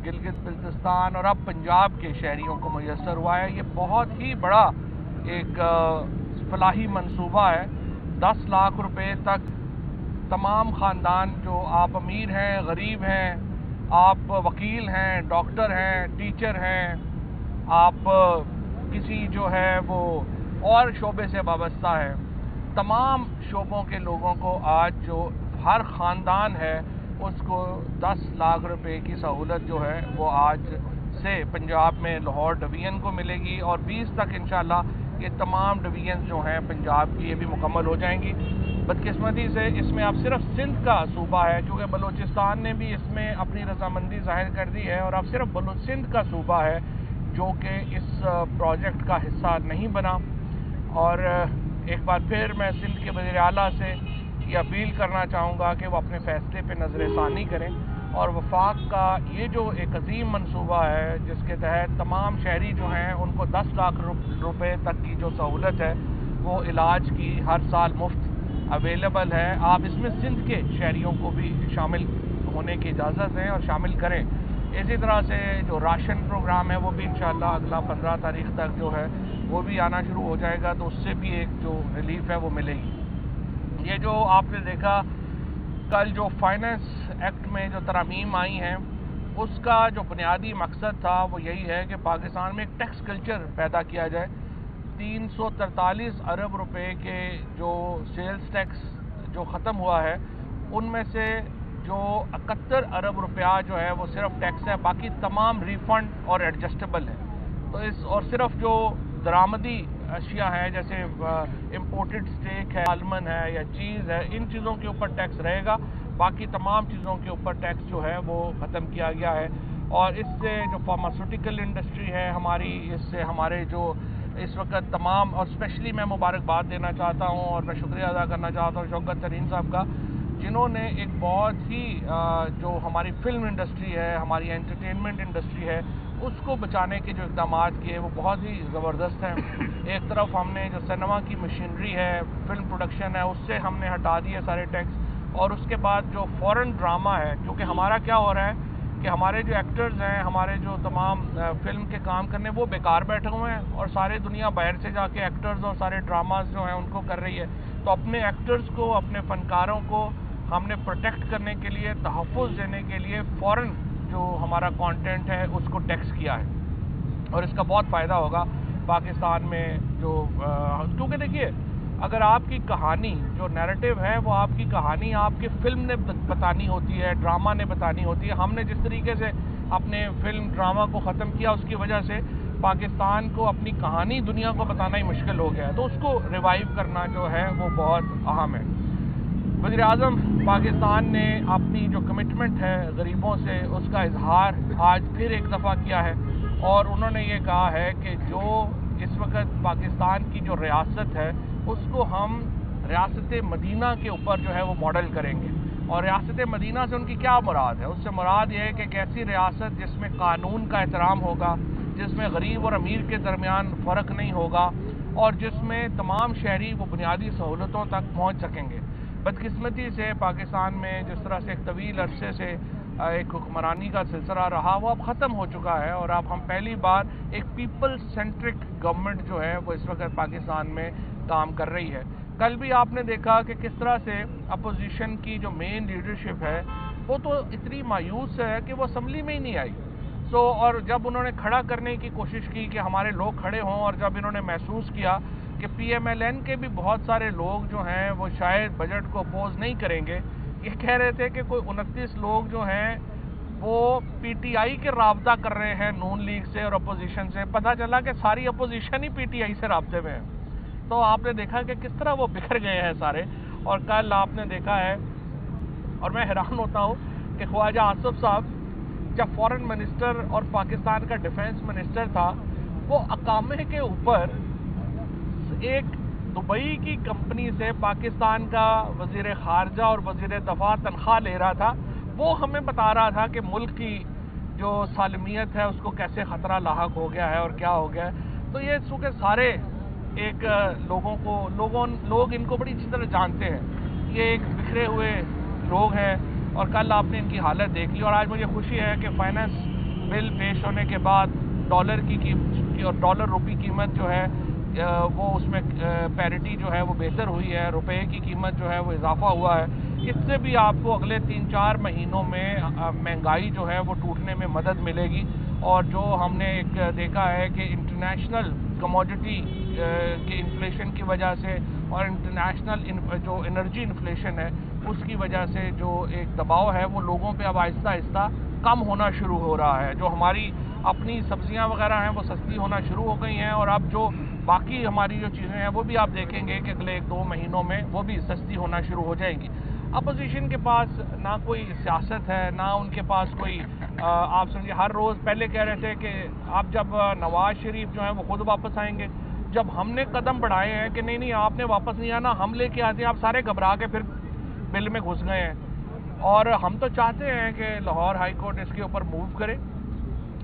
गिलगित बल्तिस्तान और अब पंजाब के शहरियों को मुयस्सर हुआ है। ये बहुत ही बड़ा एक फलाही मंसूबा है। 10 लाख रुपए तक तमाम ख़ानदान, जो आप अमीर हैं, गरीब हैं, आप वकील हैं, डॉक्टर हैं, टीचर हैं, आप किसी जो है वो और शोबे से वाबस्ता है, तमाम शोबों के लोगों को आज जो हर ख़ानदान है उसको 10 लाख रुपए की सहूलत जो है वो आज से पंजाब में लाहौर डिवीज़न को मिलेगी और 20 तक इंशाल्लाह ये तमाम डिवीज़न जो हैं पंजाब की ये भी मुकम्मल हो जाएंगी। बदकिस्मती से इसमें अब सिर्फ सिंध का सूबा है, क्योंकि बलूचिस्तान ने भी इसमें अपनी रजामंदी ज़ाहिर कर दी है और अब सिर्फ सिंध का सूबा है जो कि इस प्रोजेक्ट का हिस्सा नहीं बना। और एक बार फिर मैं सिंध के वज़ीर आला से ये अपील करना चाहूँगा कि वो अपने फ़ैसले पे नज़रसानी करें और वफाक का ये जो एक अजीम मंसूबा है जिसके तहत तमाम शहरी जो हैं उनको 10 लाख रुपए तक की जो सहूलत है वो इलाज की हर साल मुफ्त अवेलेबल है। आप इसमें सिंध के शहरियों को भी शामिल होने की इजाज़त है और शामिल करें। इसी तरह से जो राशन प्रोग्राम है वो भी इंशाअल्लाह अगला 15 तारीख तक जो है वो भी आना शुरू हो जाएगा, तो उससे भी एक जो रिलीफ है वो मिलेगी। ये जो आपने देखा कल जो फाइनेंस एक्ट में जो तरमीम आई हैं उसका जो बुनियादी मकसद था वो यही है कि पाकिस्तान में एक टैक्स कल्चर पैदा किया जाए। 343 अरब रुपए के जो सेल्स टैक्स जो ख़त्म हुआ है उनमें से जो 71 अरब रुपया जो है वो सिर्फ टैक्स है, बाकी तमाम रिफ़ंड और एडजस्टेबल है। तो इस और सिर्फ जो दरामदी अशिया हैं जैसे इम्पोर्टेड स्टेक है, आलमंड है या चीज़ है, इन चीज़ों के ऊपर टैक्स रहेगा, बाकी तमाम चीज़ों के ऊपर टैक्स जो है वो ख़त्म किया गया है। और इससे जो फार्मास्यूटिकल इंडस्ट्री है हमारी, इससे हमारे जो इस वक्त तमाम, और स्पेशली मैं मुबारकबाद देना चाहता हूँ और मैं शुक्रिया अदा करना चाहता हूँ शौकत तरीन साहब का, जिन्होंने एक बहुत ही जो हमारी फिल्म इंडस्ट्री है, हमारी एंटरटेनमेंट इंडस्ट्री है, उसको बचाने के जो इक़दाम किए वो बहुत ही ज़बरदस्त हैं। एक तरफ हमने जो सिनेमा की मशीनरी है, फिल्म प्रोडक्शन है, उससे हमने हटा दिए सारे टैक्स, और उसके बाद जो फॉरेन ड्रामा है, क्योंकि हमारा क्या हो रहा है कि हमारे जो एक्टर्स हैं, हमारे जो तमाम फिल्म के काम करने वो बेकार बैठे हुए हैं और सारी दुनिया बाहर से जाके एक्टर्स और सारे ड्रामाज जो हैं उनको कर रही है। तो अपने एक्टर्स को, अपने फ़नकारों को हमने प्रोटेक्ट करने के लिए, तहफ़्फ़ुज़ देने के लिए फ़ॉरेन जो हमारा कंटेंट है उसको टैक्स किया है और इसका बहुत फ़ायदा होगा पाकिस्तान में। जो क्योंकि देखिए, अगर आपकी कहानी जो नैरेटिव है वो आपकी कहानी आपकी फ़िल्म ने बतानी होती है, ड्रामा ने बतानी होती है। हमने जिस तरीके से अपने फिल्म ड्रामा को ख़त्म किया उसकी वजह से पाकिस्तान को अपनी कहानी दुनिया को बताना ही मुश्किल हो गया है, तो उसको रिवाइव करना जो है वो बहुत अहम है। वज़ीर आज़म पाकिस्तान ने अपनी जो कमिटमेंट है गरीबों से उसका इजहार आज फिर एक दफ़ा किया है और उन्होंने ये कहा है कि जो इस वक्त पाकिस्तान की जो रियासत है उसको हम रियासत मदीना के ऊपर जो है वो मॉडल करेंगे। और रियासत मदीना से उनकी क्या मुराद है? उससे मुराद ये है कि एक ऐसी रियासत जिसमें कानून का एहतराम होगा, जिसमें गरीब और अमीर के दरमियान फ़र्क नहीं होगा और जिसमें तमाम शहरी वो बुनियादी सहूलतों तक पहुँच सकेंगे। बदकिस्मती से पाकिस्तान में जिस तरह से एक तवील अरसे से एक हुक्मरानी का सिलसिला रहा वो अब ख़त्म हो चुका है और अब हम पहली बार एक पीपल सेंट्रिक गवर्नमेंट जो है वो इस वक्त पाकिस्तान में काम कर रही है। कल भी आपने देखा कि किस तरह से अपोजिशन की जो मेन लीडरशिप है वो तो इतनी मायूस है कि वो असम्बली में ही नहीं आई। और जब उन्होंने खड़ा करने की कोशिश की कि हमारे लोग खड़े हों, और जब इन्होंने महसूस किया कि PMLN के भी बहुत सारे लोग जो हैं वो शायद बजट को अपोज नहीं करेंगे, ये कह रहे थे कि कोई 29 लोग जो हैं वो PTI के राब्ता कर रहे हैं नून लीग से और अपोजिशन से। पता चला कि सारी अपोजिशन ही PTI से राब्ते में है। तो आपने देखा कि किस तरह वो बिखर गए हैं सारे। और कल आपने देखा है, और मैं हैरान होता हूँ कि ख्वाजा आसिफ साहब जब फॉरेन मिनिस्टर और पाकिस्तान का डिफेंस मिनिस्टर था, वो अकामे के ऊपर एक दुबई की कंपनी से पाकिस्तान का वज़ीर ख़ारजा और वज़ीर दफ़ा तनख्वाह ले रहा था। वो हमें बता रहा था कि मुल्क की जो सालमियत है उसको कैसे ख़तरा लाहक हो गया है और क्या हो गया है। तो ये चूँकि सारे एक लोग इनको बड़ी अच्छी तरह जानते हैं, ये एक बिखरे हुए लोग हैं और कल आपने इनकी हालत देख ली। और आज मुझे खुशी है कि फाइनेंस बिल पेश होने के बाद डॉलर और डॉलर रुपये कीमत जो है वो उसमें पैरिटी जो है वो बेहतर हुई है, रुपए की कीमत जो है वो इजाफा हुआ है। इससे भी आपको अगले 3-4 महीनों में महंगाई जो है वो टूटने में मदद मिलेगी। और जो हमने एक देखा है कि इंटरनेशनल कमोडिटी के इन्फ्लेशन की वजह से और इंटरनेशनल जो एनर्जी इन्फ्लेशन है उसकी वजह से जो एक दबाव है वो लोगों पे अब आहिस्ता आहिस्ता कम होना शुरू हो रहा है। जो हमारी अपनी सब्जियां वगैरह हैं वो सस्ती होना शुरू हो गई हैं, और अब जो बाकी हमारी जो चीज़ें हैं वो भी आप देखेंगे कि अगले 1-2 महीनों में वो भी सस्ती होना शुरू हो जाएंगी। अपोजिशन के पास ना कोई सियासत है, ना उनके पास कोई आप समझिए हर रोज़ पहले कह रहे थे कि आप जब नवाज शरीफ जो है वो खुद वापस आएंगे, जब हमने कदम बढ़ाए हैं कि नहीं आपने वापस नहीं आना, हम लेके आते हैं, आप सारे घबरा के फिर बिल में घुस गए हैं। और हम तो चाहते हैं कि लाहौर हाई कोर्ट इसके ऊपर मूव करे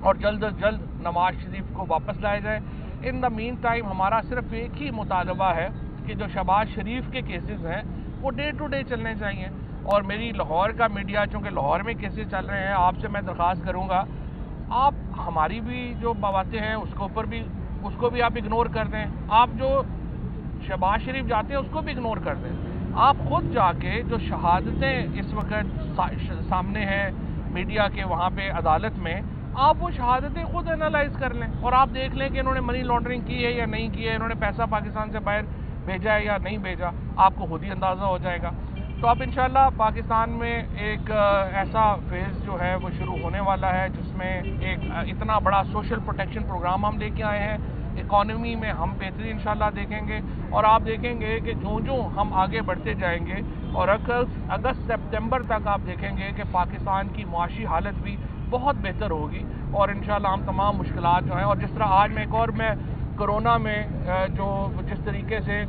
और जल्द अज जल्द नवाज शरीफ को वापस लाया जाए। इन द मीन टाइम हमारा सिर्फ एक ही मुतालबा है कि जो शहबाज शरीफ के केसेस हैं वो डे टू डे चलने चाहिए। और मेरी लाहौर का मीडिया, चूँकि लाहौर में केसेस चल रहे हैं, आपसे मैं दरख्वास्त करूँगा आप हमारी भी जो बातें हैं उसको भी आप इग्नोर कर दें। आप जो शहबाज शरीफ जाते हैं उसको भी इग्नोर कर दें। आप खुद जाके जो शहादतें इस वक्त सामने हैं मीडिया के वहाँ पे अदालत में, आप वो शहादतें खुद एनालाइज कर लें और आप देख लें कि इन्होंने मनी लॉन्ड्रिंग की है या नहीं की है, इन्होंने पैसा पाकिस्तान से बाहर भेजा है या नहीं भेजा, आपको खुद ही अंदाज़ा हो जाएगा। तो अब इंशाल्लाह पाकिस्तान में एक ऐसा फेज़ जो है वो शुरू होने वाला है जिसमें एक इतना बड़ा सोशल प्रोटेक्शन प्रोग्राम हम लेके आए हैं। इकॉनमी में हम बेहतरी इंशाल्लाह देखेंगे और आप देखेंगे कि जो हम आगे बढ़ते जाएंगे और अगस्त सितंबर तक आप देखेंगे कि पाकिस्तान की मुआशी हालत भी बहुत बेहतर होगी और इंशाल्लाह हम तमाम मुश्किलात जो हैं, और जिस तरह आज मैं कोरोना में जो जिस तरीके से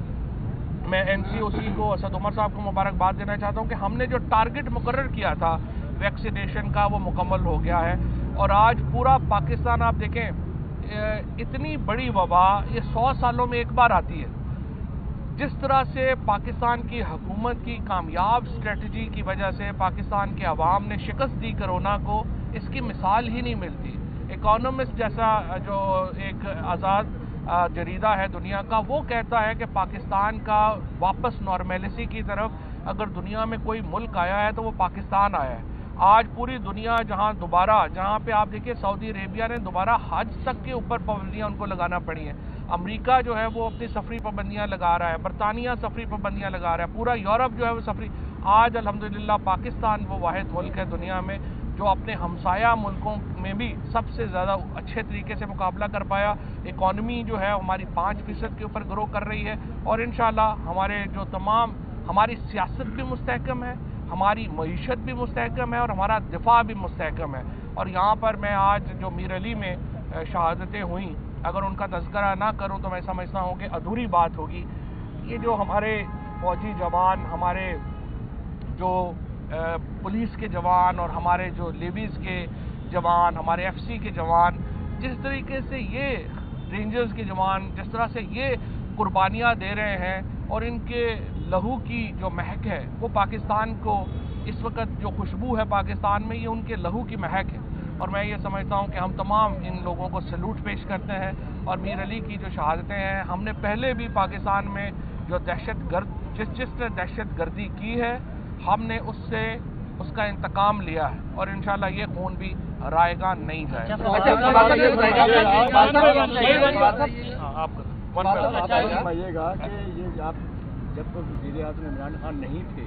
मैं NCOC को असद उमर साहब को मुबारकबाद देना चाहता हूँ कि हमने जो टारगेट मुकर्रर किया था वैक्सीनेशन का वो मुकम्मल हो गया है। और आज पूरा पाकिस्तान आप देखें, इतनी बड़ी वबा ये 100 सालों में एक बार आती है। जिस तरह से पाकिस्तान की हुकूमत की कामयाब स्ट्रेटजी की वजह से पाकिस्तान के अवाम ने शिकस्त दी कोरोना को, इसकी मिसाल ही नहीं मिलती। इकोनॉमिस्ट जैसा जो एक आज़ाद जरीदा है दुनिया का, वो कहता है कि पाकिस्तान का वापस नॉर्मेलिटी की तरफ अगर दुनिया में कोई मुल्क आया है तो वो पाकिस्तान आया है। आज पूरी दुनिया जहाँ पे आप देखिए सऊदी अरेबिया ने दोबारा हज तक के ऊपर पाबंदियाँ उनको लगाना पड़ी हैं। अमेरिका जो है वो अपनी सफरी पाबंदियाँ लगा रहा है, बरतानिया सफरी पाबंदियाँ लगा रहा है, पूरा यूरोप जो है वो सफरी। आज अल्हम्दुलिल्लाह पाकिस्तान वो वाहिद मुल्क है दुनिया में जो अपने हमसाया मुल्कों में भी सबसे ज़्यादा अच्छे तरीके से मुकाबला कर पाया। इकॉनमी जो है हमारी 5% के ऊपर ग्रो कर रही है और इंशाल्लाह हमारी सियासत भी मुस्तहकम है, हमारी मईशत भी मुस्तहकम है और हमारा दिफा भी मुस्तहकम है। और यहाँ पर मैं आज जो मीर अली में शहादतें हुई, अगर उनका तज़किरा ना करूँ तो मैं समझता हूँ कि अधूरी बात होगी। ये जो हमारे फौजी जवान, हमारे जो पुलिस के जवान और हमारे जो लेवीज़ के जवान, हमारे FC के जवान, जिस तरीके से ये रेंजर्स के जवान जिस तरह से ये कुर्बानियाँ दे रहे हैं और इनके लहू की जो महक है वो पाकिस्तान को, इस वक्त जो खुशबू है पाकिस्तान में, ये उनके लहू की महक है। और मैं ये समझता हूँ कि हम तमाम इन लोगों को सैल्यूट पेश करते हैं। और मीर अली की जो शहादतें हैं, हमने पहले भी पाकिस्तान में जो जिसने दहशतगर्दी की है, हमने उसका इंतकाम लिया है और इंशाल्लाह ये खून भी रायगा नहीं जाएगा। आप जब वज़ीर-ए-आज़म इमरान खान नहीं थे,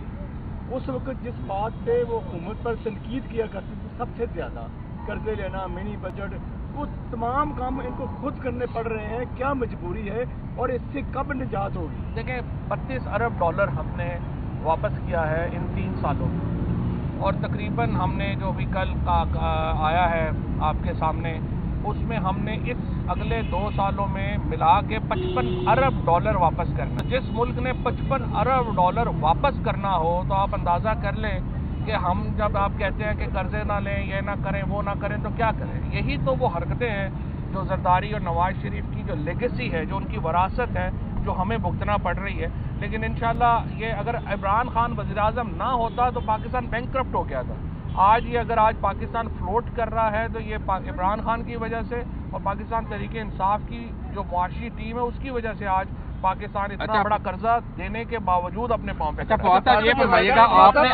उस वक्त जिस बात पे वो हुकूमत पर तनकीद किया करते थे सबसे ज़्यादा, कर्जे लेना, मिनी बजट, वो तमाम काम इनको खुद करने पड़ रहे हैं। क्या मजबूरी है और इससे कब निजात होगी? देखिए, $32 अरब हमने वापस किया है इन 3 सालों में, और तकरीबन हमने जो भी कल का आया है आपके सामने, उसमें हमने इस अगले 2 सालों में मिला के $55 अरब वापस करना। जिस मुल्क ने $55 अरब वापस करना हो तो आप अंदाज़ा कर लें कि हम जब आप कहते हैं कि कर्जे ना लें, ये ना करें, वो ना करें, तो क्या करें। यही तो वो हरकतें हैं जो जरदारी और नवाज शरीफ की जो लेगेसी है, जो उनकी वरासत है, जो हमें भुगतना पड़ रही है। लेकिन इंशाल्लाह ये अगर इमरान खान वज़ीर-ए-आज़म ना होता तो पाकिस्तान बैंकक्रप्ट हो गया था। آج یہ اگر آج پاکستان فلوٹ کر رہا ہے تو یہ عمران خان کی وجہ سے اور پاکستان تحریک انصاف کی جو معاشی ٹیم ہے اس کی وجہ سے آج پاکستان اتنا بڑا قرضہ دینے کے باوجود اپنے پاؤں پہ. اچھا فواد صاحب یہ فرمائیے گا,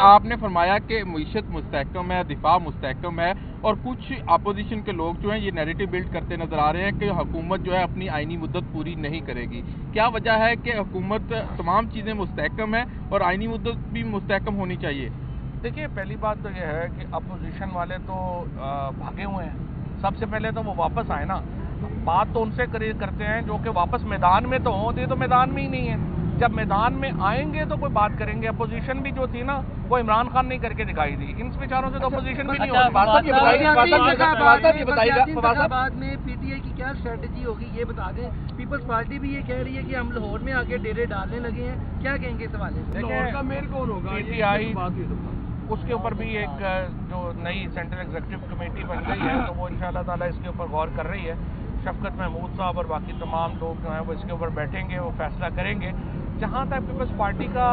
آپ نے فرمایا کہ معیشت مستحکم ہے, دفاع مستحکم ہے, اور کچھ اپوزیشن کے لوگ جو ہیں یہ نیریٹو بلڈ کرتے نظر آ رہے ہیں کہ حکومت جو ہے اپنی آئینی مدت پوری نہیں کرے گی. کیا وجہ ہے کہ حکومت تمام چیزیں مستحکم ہیں اور آئینی مدت بھی مستحکم ہونی چاہیے؟ دیکھیے پہلی بات تو یہ ہے کہ اپوزیشن والے تو بھاگے ہوئے ہیں. سب سے پہلے تو وہ واپس آئے نا. بات تو ان سے کرتے ہیں جو کہ واپس میدان میں تو ہوں, یہ تو میدان میں ہی نہیں ہے. جب میدان میں آئیں گے تو کوئی بات کریں گے. اپوزیشن بھی جو تھی نا وہ عمران خان نہیں کر کے دکھائی دی. ان بیچاروں سے تو اپوزیشن بھی نہیں ہوتی. بعد میں پی ٹی آئی کی کیا اسٹریٹجی ہوگی یہ بتا دیں. پیپلز پارٹی بھی یہ کہہ رہی ہے کہ ہم لاہور میں آ کے ڈیرے ڈالنے لگے ہیں, کیا کہیں گے اس حوالے سے؟ پی ٹی آئی اس کے اوپر بھی ایک جو نئی سینٹرل ایگزیکٹو کمیٹی بن گئی ہے تو وہ انشاءاللہ تعالیٰ اس کے اوپر غور کر رہی ہے. شفقت محمود صاحب اور باقی تمام لوگ جو ہیں وہ اس کے اوپر بیٹھیں گے, وہ فیصلہ کریں گے. جہاں تک پیپلز پارٹی کا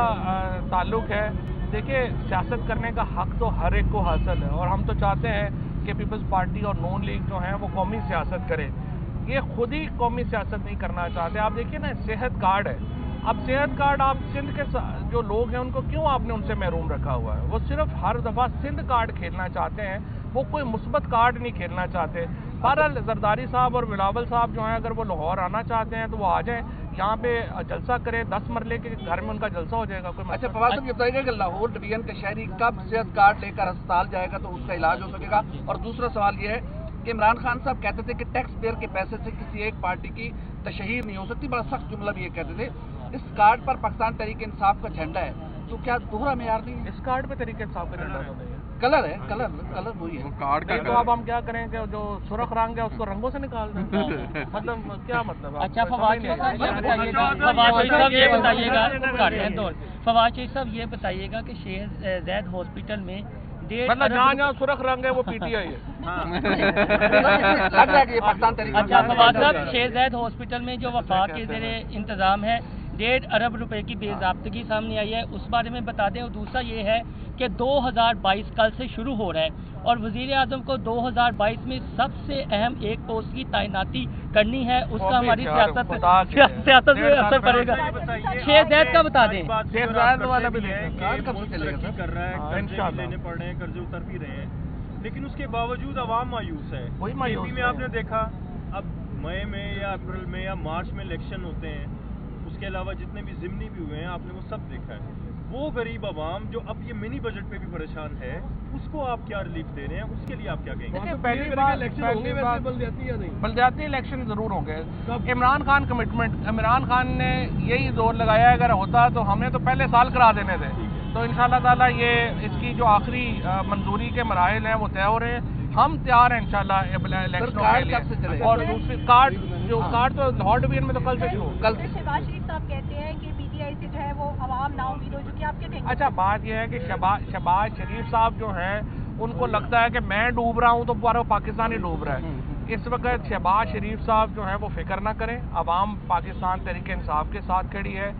تعلق ہے, دیکھیے سیاست کرنے کا حق تو ہر ایک کو حاصل ہے, اور ہم تو چاہتے ہیں کہ پیپلز پارٹی اور نون لیگ جو ہیں وہ قومی سیاست کرے. یہ خود ہی قومی سیاست نہیں کرنا چاہتے. آپ دیکھیے نا صحت کارڈ ہے, اب صحت کارڈ آپ سندھ کے جو لوگ ہیں ان کو کیوں آپ نے ان سے محروم رکھا ہوا ہے؟ وہ صرف ہر دفعہ سندھ کارڈ کھیلنا چاہتے ہیں, وہ کوئی مثبت کارڈ نہیں کھیلنا چاہتے. بہرحال زرداری صاحب اور بلاول صاحب جو ہیں اگر وہ لاہور آنا چاہتے ہیں تو وہ آ جائیں, یہاں پہ جلسہ کریں. 10 مرلے کے گھر میں ان کا جلسہ ہو جائے گا. کوئی اچھا فواد صاحب یہ بتائیے گا کہ لاہور ڈویژن کے شہری کب صحت کارڈ لے کر اسپتال جائے گا تو اس کا علاج ہو سکے گا؟ اور دوسرا سوال یہ ہے کہ عمران خان صاحب کہتے تھے کہ ٹیکس پیئر کے پیسے سے کسی ایک پارٹی کی تشہیر نہیں ہو سکتی. بڑا سخت جملہ بھی یہ کہتے تھے. اس کارڈ پر پاکستان تحریک انصاف کا جھنڈا ہے, تو کیا دوہرا معیار نہیں ہے؟ اس کارڈ پہ تحریک انصاف کا جھنڈا تو نہیں ہے, کلر ہے, کلر وہی ہے کارڈ کا. تو اب ہم کیا کریں کہ جو سرخ رنگ ہے اس کو رنگوں سے نکال دیں. مطلب کیا مطلب؟ اچھا فواد شیخ صاحب یہ بتائیے گا کہ شیخ زید ہاسپٹل میں مطلب جہاں سرخ رنگ ہے وہ پی ٹی آئی ہے. اچھا فواد صاحب شیخ زید ہاسپٹل میں جو وفات کے زیر انتظام ہے 1.5 ارب روپے کی بے ضابطگی سامنے آئی ہے, اس بارے میں بتا دیں. اور دوسرا یہ ہے کہ 2022 کل سے شروع ہو رہا ہے اور وزیر اعظم کو 2022 میں سب سے اہم ایک پوسٹ کی تعیناتی کرنی ہے. اس کا ہماری سیاست میں اثر پڑے گا. شیخ زید کا بتا دیں. شیخ زید والا بھی کر رہا ہے, قرضے لینے پڑ رہے ہیں, قرضے اتر بھی رہے ہیں, لیکن اس کے باوجود عوام مایوس ہے. وہی مایوس میں آپ نے دیکھا اب مئی میں یا اپریل میں یا مارچ میں الیکشن ہوتے ہیں, اس کے علاوہ جتنے بھی ضمنی بھی ہوئے ہیں آپ نے وہ سب دیکھا ہے. وہ غریب عوام جو اب یہ منی بجٹ پہ بھی پریشان ہے, اس کو آپ کیا ریلیف دے رہے ہیں, اس کے لیے آپ کیا کہیں گے؟ پہلی بات بلدیاتی الیکشن ضرور ہوں گے. عمران خان کمٹمنٹ, عمران خان نے یہی زور لگایا اگر ہوتا تو ہم نے تو پہلے سال کرا دینے تھے. تو انشاءاللہ تعالیٰ یہ اس کی جو آخری منظوری کے مراحل ہیں وہ طے ہو رہے ہیں. ہم تیار ہیں انشاءاللہ الیکشنوں کے لیے. اور دوسری کارڈ تو لاہور ڈویژن میں تو کل سے شروع ہو. کل شہباز شریف صاحب کہتے ہیں کہ پی ٹی آئی سے جو ہے وہ عوام نا امید ہو چکی ہے, آپ کیا کہیں گے؟ اچھا بات یہ ہے کہ شہباز شریف صاحب جو ہیں ان کو لگتا ہے کہ میں ڈوب رہا ہوں تو پورا پاکستان ہی ڈوب رہا ہے. اس وقت شہباز شریف صاحب جو ہیں وہ فکر نہ کریں. عوام پاکستان تحریک انصاف کے ساتھ کھڑی ہے.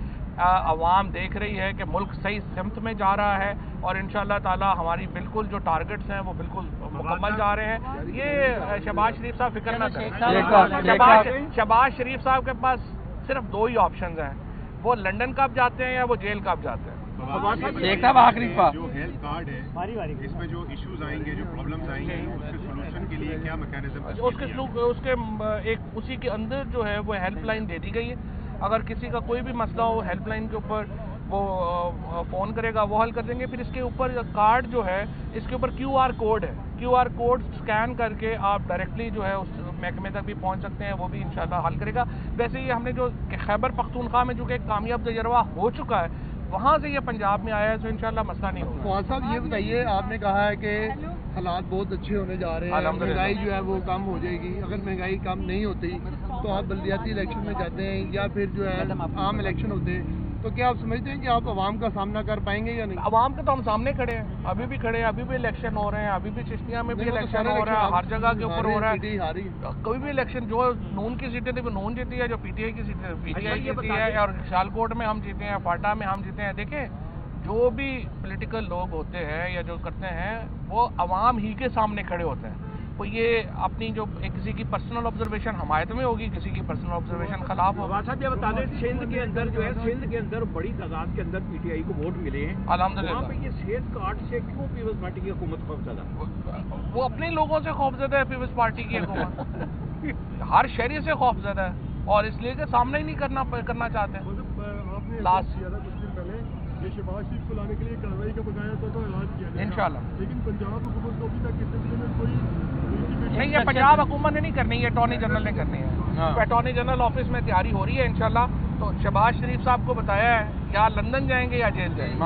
عوام دیکھ رہی ہے کہ ملک صحیح سمت میں جا رہا ہے اور انشاءاللہ تعالی ہماری بالکل جو ٹارگٹس ہیں وہ بالکل مکمل جا رہے ہیں. یہ شہباز شریف صاحب فکر نہ کریں. شہباز شریف صاحب کے پاس صرف 2 ہی آپشنز ہیں, وہ لندن کب جاتے ہیں یا وہ جیل کب جاتے ہیں. ایک صاحب آخری جو ہیلتھ کارڈ ہے اس میں جو ایشوز آئیں گے, جو پرابلمز آئیں گے, اس کے سولوشن کے لیے کیا میکینزم؟ اس کے ایک اسی کے اندر جو ہے وہ ہیلپ لائن دے دی گئی ہے. اگر کسی کا کوئی بھی مسئلہ ہو ہیلپ لائن کے اوپر وہ فون کرے گا, وہ حل کر دیں گے. پھر اس کے اوپر کارڈ جو ہے اس کے اوپر QR کوڈ ہے. QR کوڈ اسکین کر کے آپ ڈائریکٹلی جو ہے اس محکمے تک بھی پہنچ سکتے ہیں, وہ بھی انشاءاللہ حل کرے گا. ویسے ہی ہم نے جو خیبر پختونخوا میں جو کہ ایک کامیاب تجربہ ہو چکا ہے, وہاں سے یہ پنجاب میں آیا ہے, تو انشاءاللہ مسئلہ نہیں ہوگا. فواد صاحب یہ بتائیے, آپ نے کہا ہے کہ حالات بہت اچھے ہونے جا رہے ہیں, مہنگائی جو ہے وہ کم ہو جائے گی. اگر مہنگائی کم نہیں ہوتی تو آپ بلدیاتی الیکشن میں جاتے ہیں یا پھر جو ہے عام الیکشن ہوتے ہیں, تو کیا آپ سمجھتے ہیں کہ آپ عوام کا سامنا کر پائیں گے یا نہیں؟ عوام کے تو ہم سامنے کھڑے ہیں, ابھی بھی کھڑے ہیں, ابھی بھی الیکشن ہو رہے ہیں, ابھی بھی چشتیاں میں بھی الیکشن ہو رہا ہے, ہر جگہ کے اوپر ہو رہا ہے. کوئی بھی الیکشن جو نون کی سیٹیں تھیں وہ نون جیتی ہے, جو پی ٹی آئی کی سیٹیں پی ٹی آئی جیتی ہے, اور سیالکوٹ میں ہم جیتے ہیں, پاٹا میں ہم جیتے ہیں. دیکھیں जो भी पॉलिटिकल लोग होते हैं या जो करते हैं वो अवाम ही के सामने खड़े होते हैं। तो ये अपनी जो किसी की पर्सनल ऑब्जर्वेशन हमायत में होगी, किसी की पर्सनल ऑब्जर्वेशन खिलाफ होगी। साहब ये बता दें, सिंध के अंदर जो है, सिंध के अंदर बड़ी तादाद के अंदर पीटीआई को वोट मिले हैं, अल्हम्दुलिल्लाह। वहाँ पे ये सेहत कार्ड से क्यों पीपल्स पार्टी की हुकूमत खौफजदा? वो अपने लोगों से खौफजदा है पीपल्स पार्टी की हुकूमत हर शहरी से खौफजदा है और इसलिए कि सामना ही नहीं करना चाहते हैं। लास्ट ये शहबाज शरीफ को लाने के लिए कार्रवाई का बकाया तो ऐलान किया गया इंशाल्लाह, लेकिन पंजाब हुकूमत को अभी तक इस सिलसिले में कोई नहीं, ये पंजाब हुकूमत ने नहीं करनी, ये अटॉर्नी जनरल ने करनी है। अटॉर्नी जनरल ऑफिस में तैयारी हो रही है इंशाल्लाह। तो शहबाज शरीफ साहब को बताया है या लंदन जाएंगे या जेल जाएंगे।